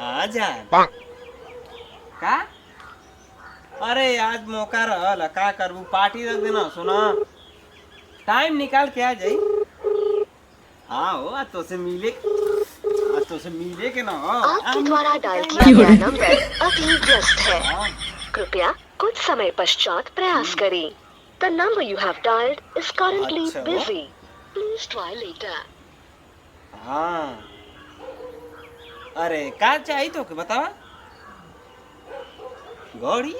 आजा का अरे आज मौका रहल का करबू पार्टी रख देना सुना टाइम निकाल के आ जाई। हाँ हो आज तो से मिले के ना आपके द्वारा डायल किया गया नंबर अभी व्यस्त है, कृपया कुछ समय पश्चात प्रयास करें। The number you have dialed is currently busy. Please try later. हाँ अरे का चाहिए तो के बतावा गौड़ी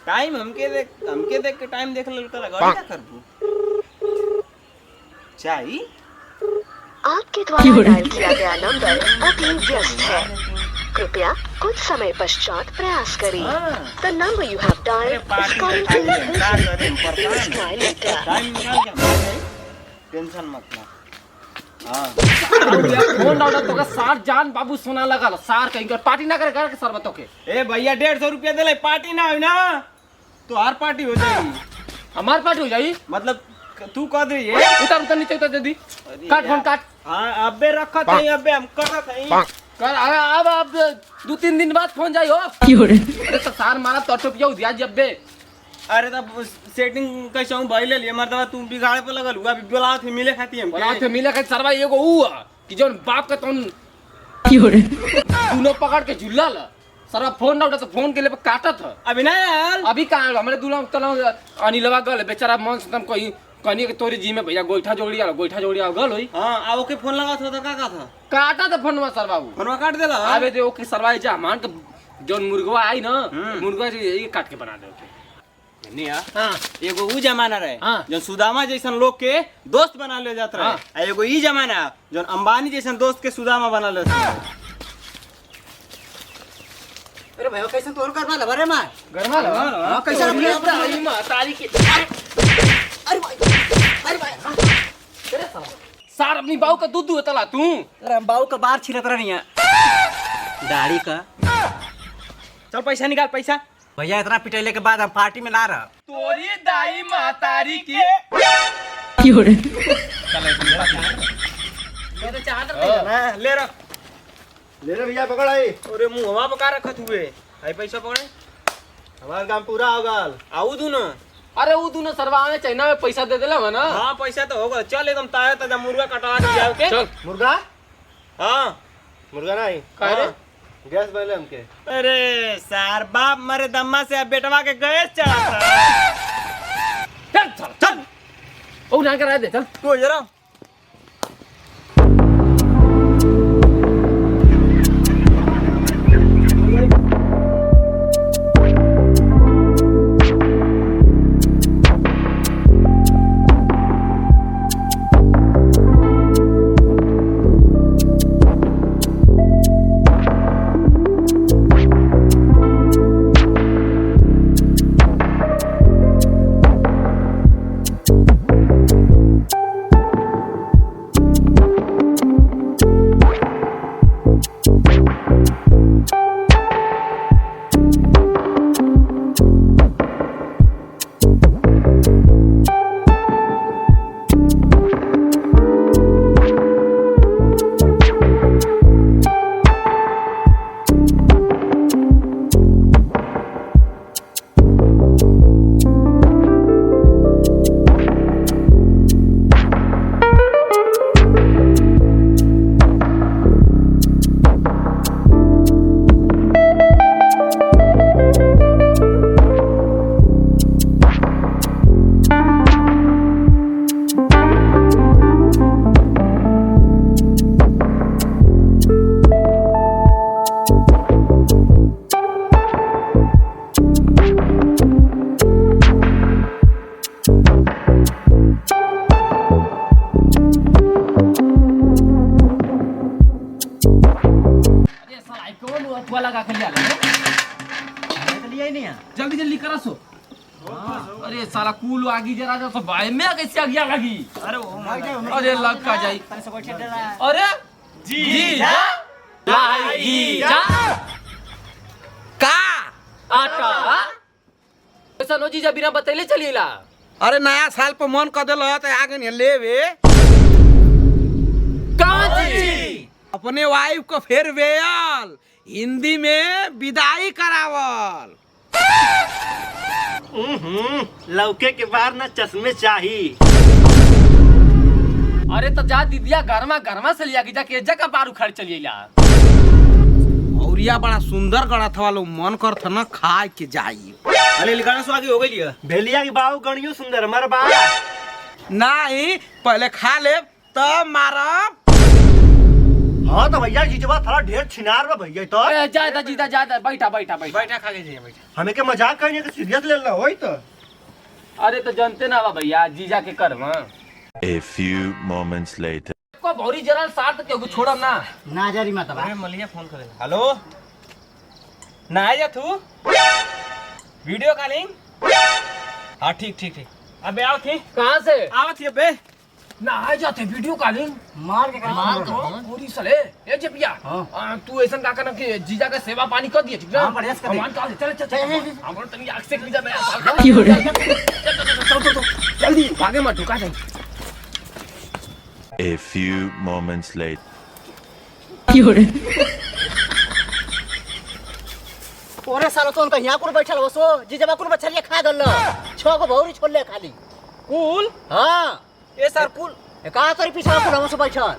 टाइम हमके देख के टाइम देख ले गौड़ी क्या करबू चाहिए। आपके द्वारा डायल किया गया नंबर अभी व्यस्त है, कृपया कुछ समय पश्चात प्रयास करें। The number you have dialed is currently busy. Please try later. Time निकाल के टेंशन मत ले। हाँ फोन डाउन तो का सार जान बाबू सोना लगा सार कहीं कर पार्टी ना करे कर सर बतो के ए भैया 150 रुपया दे ले पार्टी ना हो ना तो हर पार्टी हो जाएगी हमार पार्टी हो जाई मतलब तू कह दे ये उतर नीचे उतर दे दी काट फोन काट। हाँ अबे रखत है अबे हम करत है कर अब 2-3 दिन बाद फोन जाई हो अरे तो सार मारा तो टोपिया दिया जब बे अरे तब सेटिंग कैसे हूं भाई ले लिए मर्दवा तू बिगाड़े पे लगल हुआ अभी बोला थे मिले खाती हम बोला थे मिले के सरवा एगो ऊ कि जोन बाप का तोन दूनो पकड़ के झुल्ला ला सरवा फोन ना उठा तो फोन के लिए काटत है अभी ना यार अभी कहां हमरे दूल्हा तला अनिलवा गल बेचारा मन से तम कोई कनी के तोरी जी में भैया गोइठा जोड़ी आ गल होई। हां आ ओके फोन लगा था तो का था काटा तो फोनवा सर बाबू फोनवा काट देला आवे दे ओके सरवाई जा मान के जोन मुर्गवा आई ना मुर्गवा ये काट के बना दे ओके नहीं यार हां एगो ऊ जमाना रहे हाँ। जो सुदामा जैसन लोग के दोस्त बना ले जात रहे हाँ। आ एगो ई जमाना जो अंबानी जैसन दोस्त के सुदामा बना ले रहे। अरे भाई कैसे तोड़ कर माला भरे मार गरमा ला हां कैसे अपने आई मां तारी की अरे भाई सार अपनी बाऊ का दूध तला तू अरे हम बाऊ का बाहर छिलत रही है दाढ़ी का चल पैसा निकाल पैसा भैया इतना पिटैले के बाद हम पार्टी में ना रह तोरी दाई मातारी की मेरे चाहत हां ले रख ले रे भैया पकड़ आई अरे मुंहवा पका रखत हुए आई पैसा पकड़े हमारा काम पूरा हो गल आऊ दूनो अरे वो दोनों सरवा में चाइना में पैसा दे देला ना हां पैसा तो होगा चल एकदम ताजा ताजा मुर्गा कटवा के जाओ के चल मुर्गा हां मुर्गा नहीं काहे रे गैस पहले हमके अरे सार बाप मरे दम्मा से अब बेटवा के गैस चढ़ा चल ओ ना करा दे चल तू जरा लगा के लिया लिया ही नहीं है जल्दी जल्दी करा सो अरे साला कूल आगी जरा जा सब भाई में कैसे आगिया लगी अरे लग का जाई अरे जी जा लागी जा का आटा ऐसा नो जीजा बिना बतैले चलिएला अरे नया साल पर मन कर दिल तो आगे नहीं लेवे अपने वाइफ को फेयरवेल हिंदी में विदाई करावल। लौके के बाहर ना चश्मे चाहिए। अरे तो जा दीदिया गरमा से लिया जा के जगह बार उखाड़ चलिए यार। औरिया बड़ा सुंदर गणत वालो मन कर था ना खाए के जाई। अरे लिखाना सो आगे हो गई लिया भेलिया की बाबू गणियो सुंदर हमारा बा नहीं पहले खा ले तब मारब। हाँ तो भैया जीजवा थोड़ा ढेर छिनार बा भैया तो जादा जीदा जादा बैठा बैठा बैठा बैठा खा के जाइए बैठा। हमें के मजाक करने के सीरियस ले ला होई तो। अरे तो जानते ना बा भैया जीजा के करवा। A few moments later. को भौरी जरा साथ के छोड़म ना। ना जारी मत बा। अरे मलिया फोन करे। हेलो ना आ जा तू वीडियो कॉलिंग। हाँ ठीक ठीक ठीक अबे आओ थी कहाँ से आओ थी अबे ना आ जाते वीडियो कॉलिंग मार के पूरी सले ए जेपिया तू ऐसा का करना कि जीजा का सेवा पानी कर दिए ठीक ना। हाँ, बढ़िया से कर दे। भगवान का चल चल चल हमरो तनी आग से जा मैं जल्दी भागे मत ठुका जाए। A few moments later. ओरे सालो तो उनका यहाँ कुल बैठल बसो जीजवा कुल बछरिया खा गल 6 गो भौरी छोड़ ले खाली। कूल हां ए सर कूल का तोरी पीछे कुल हमसे बैठल।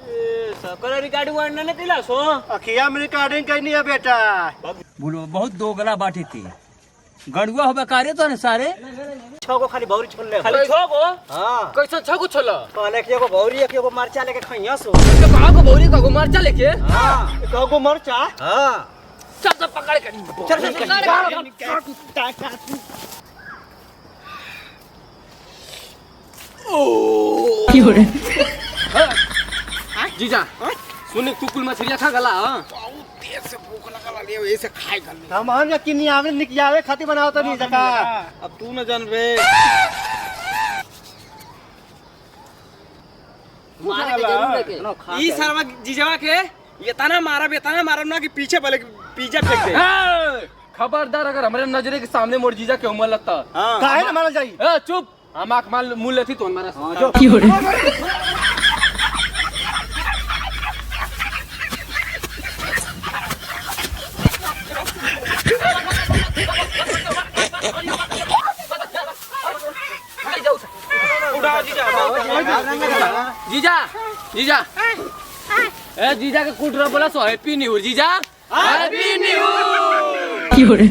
ए सकरा रिकॉर्डिंग वाला ने केला सो अखिया में रिकॉर्डिंग करनी है बेटा। बोलो बहुत दोगला बाटी थी गड़ुआ होबे कार्य तो ने सारे 6 गो खाली भौरी छोड़ ले खाली छो गो। हां कैसा छगु छला पहले के एगो भौरी एक एगो मरचा लेके खइया सो। तो कहां को भौरी का मरचा लेके हां कहो को मरचा हां चल चल पकड़ के चल जीजा सुन कुकुल मछलिया खा गला हां देर से भूख लगल ले ऐसे खाए गल। हम या किन्नी आवे निकियावे खाती बनाओ तो नहीं जका। अब तू न जानबे मारे के जरूर लेके ई सरवा जीजवा के ये तना मारब ना कि पीछे भले पिज्जा फेंक दे। खबरदार अगर हमारे नजरे के सामने मोर जीजा के उमर लगता काहे ना मारल जाई। ए चुप हम आंख माल मुंह लेती तो हमारा उठाओ जीजा जीजा जीजा ए जीजा के कुट रहा बोला सो हैप्पी न्यू ईयर जीजा हैप्पी न्यू ईयर